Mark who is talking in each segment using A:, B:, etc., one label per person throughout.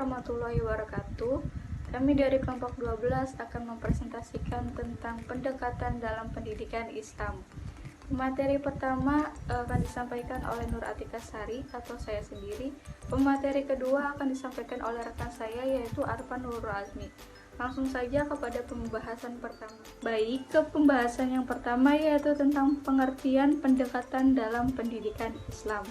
A: warahmatullahi wabarakatuh. Kami dari kelompok 12 akan mempresentasikan tentang pendekatan dalam pendidikan Islam. Pemateri pertama akan disampaikan oleh Nur Atika Sari atau saya sendiri. Pemateri kedua akan disampaikan oleh rekan saya yaitu Arfan Nurul Azmi. Langsung saja kepada pembahasan pertama. Baik, ke pembahasan yang pertama yaitu tentang pengertian pendekatan dalam pendidikan Islam.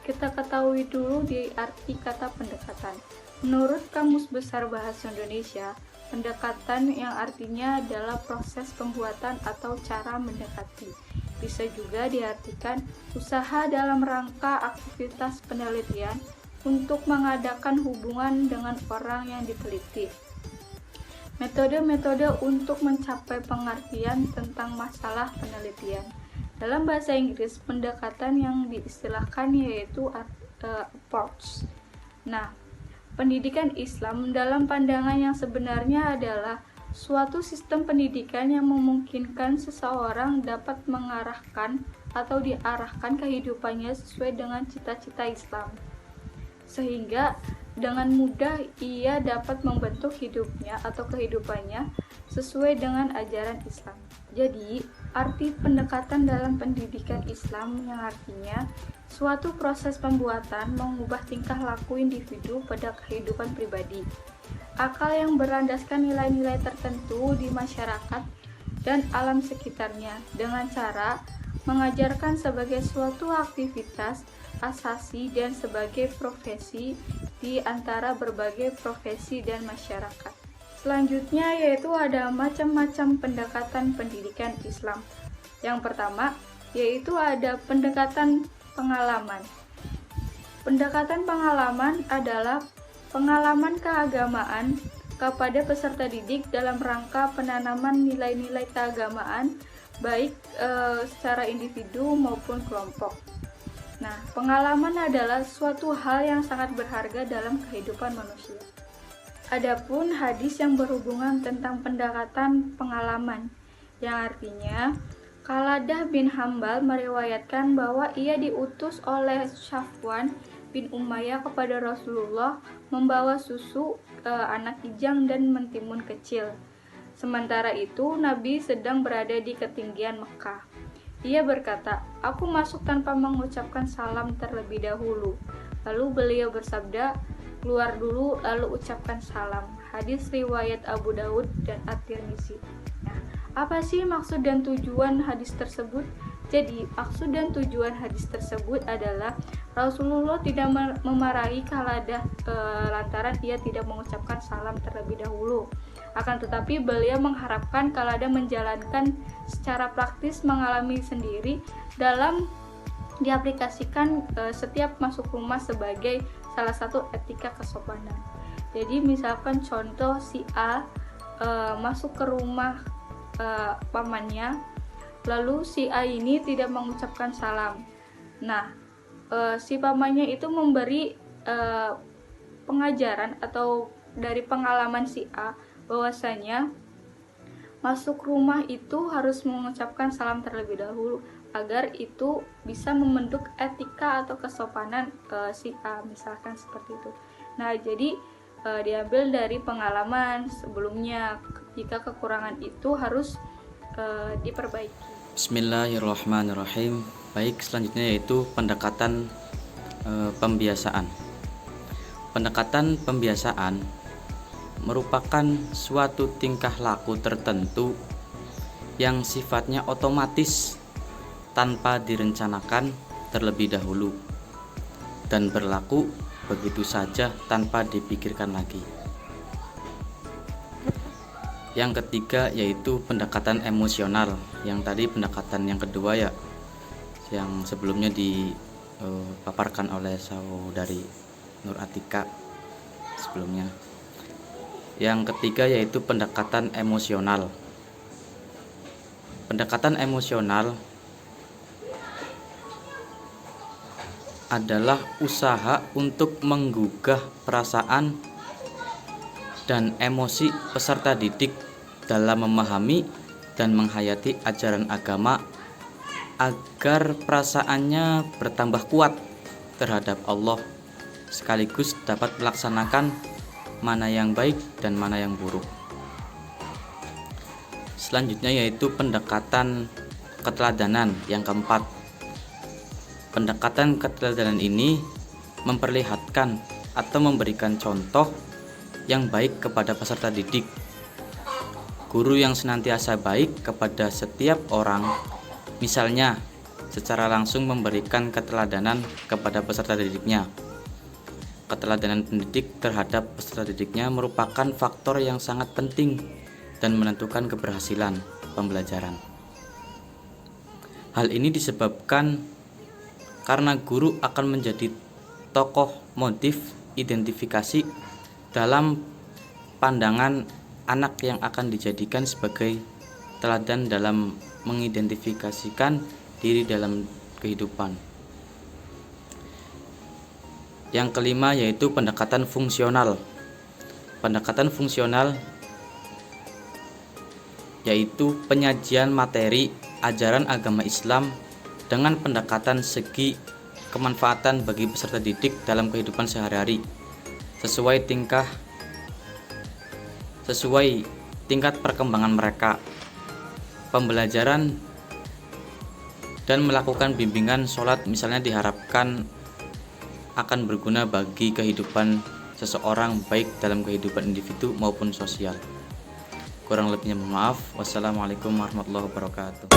A: Kita ketahui dulu di arti kata pendekatan. Menurut Kamus Besar Bahasa Indonesia, pendekatan yang artinya adalah proses pembuatan atau cara mendekati. Bisa juga diartikan usaha dalam rangka aktivitas penelitian untuk mengadakan hubungan dengan orang yang diteliti. Metode-metode untuk mencapai pengertian tentang masalah penelitian. Dalam bahasa Inggris, pendekatan yang diistilahkan yaitu approach. Nah, pendidikan Islam dalam pandangan yang sebenarnya adalah suatu sistem pendidikan yang memungkinkan seseorang dapat mengarahkan atau diarahkan kehidupannya sesuai dengan cita-cita Islam. Sehingga dengan mudah ia dapat membentuk hidupnya atau kehidupannya sesuai dengan ajaran Islam. Jadi, arti pendekatan dalam pendidikan Islam yang artinya suatu proses pembuatan mengubah tingkah laku individu pada kehidupan pribadi. Akal yang berlandaskan nilai-nilai tertentu di masyarakat dan alam sekitarnya dengan cara mengajarkan sebagai suatu aktivitas asasi dan sebagai profesi di antara berbagai profesi dan masyarakat. Selanjutnya yaitu ada macam-macam pendekatan pendidikan Islam. Yang pertama yaitu ada pendekatan pengalaman. Pendekatan pengalaman adalah pengalaman keagamaan kepada peserta didik dalam rangka penanaman nilai-nilai keagamaan baik secara individu maupun kelompok. Nah, pengalaman adalah suatu hal yang sangat berharga dalam kehidupan manusia. Adapun hadis yang berhubungan tentang pendekatan pengalaman, yang artinya Khaladah bin Hambal meriwayatkan bahwa ia diutus oleh Safwan bin Umayyah kepada Rasulullah membawa susu, anak kijang dan mentimun kecil. Sementara itu Nabi sedang berada di ketinggian Mekah. Ia berkata, "Aku masuk tanpa mengucapkan salam terlebih dahulu." Lalu beliau bersabda, "Keluar dulu lalu ucapkan salam." Hadis riwayat Abu Daud dan At-Tirmizi. Nah, apa sih maksud dan tujuan hadis tersebut? Jadi, maksud dan tujuan hadis tersebut adalah Rasulullah tidak memarahi Khaladah lantaran ia tidak mengucapkan salam terlebih dahulu. Akan tetapi beliau mengharapkan Khaladah menjalankan secara praktis mengalami sendiri dalam diaplikasikan setiap masuk rumah sebagai salah satu etika kesopanan. Jadi misalkan contoh si A masuk ke rumah pamannya, lalu si A ini tidak mengucapkan salam. Nah, si pamannya itu memberi pengajaran atau dari pengalaman si A bahwasanya masuk rumah itu harus mengucapkan salam terlebih dahulu agar itu bisa membentuk etika atau kesopanan si A, misalkan seperti itu. Nah, jadi diambil dari pengalaman sebelumnya, jika kekurangan itu harus diperbaiki.
B: Bismillahirrahmanirrahim. Baik, selanjutnya yaitu pendekatan pembiasaan. Pendekatan pembiasaan merupakan suatu tingkah laku tertentu yang sifatnya otomatis tanpa direncanakan terlebih dahulu dan berlaku begitu saja tanpa dipikirkan lagi. Yang ketiga yaitu pendekatan emosional. Yang tadi pendekatan yang kedua ya, yang sebelumnya dipaparkan oleh saudari Nur Atika sebelumnya. Yang ketiga yaitu pendekatan emosional. Pendekatan emosional adalah usaha untuk menggugah perasaan dan emosi peserta didik dalam memahami dan menghayati ajaran agama agar perasaannya bertambah kuat terhadap Allah sekaligus dapat melaksanakan mana yang baik dan mana yang buruk. Selanjutnya yaitu pendekatan keteladanan yang keempat. Pendekatan keteladanan ini memperlihatkan atau memberikan contoh yang baik kepada peserta didik. Guru yang senantiasa baik kepada setiap orang, misalnya secara langsung memberikan keteladanan kepada peserta didiknya. Keteladanan pendidik terhadap peserta didiknya merupakan faktor yang sangat penting dan menentukan keberhasilan pembelajaran. Hal ini disebabkan karena guru akan menjadi tokoh motif identifikasi dalam pandangan anak yang akan dijadikan sebagai teladan dalam mengidentifikasikan diri dalam kehidupan. Yang kelima yaitu pendekatan fungsional. Pendekatan fungsional yaitu penyajian materi ajaran agama Islam dengan pendekatan segi kemanfaatan bagi peserta didik dalam kehidupan sehari-hari sesuai tingkat perkembangan mereka. Pembelajaran dan melakukan bimbingan sholat misalnya diharapkan akan berguna bagi kehidupan seseorang baik dalam kehidupan individu maupun sosial. Kurang lebihnya mohon maaf. Wassalamualaikum warahmatullahi wabarakatuh.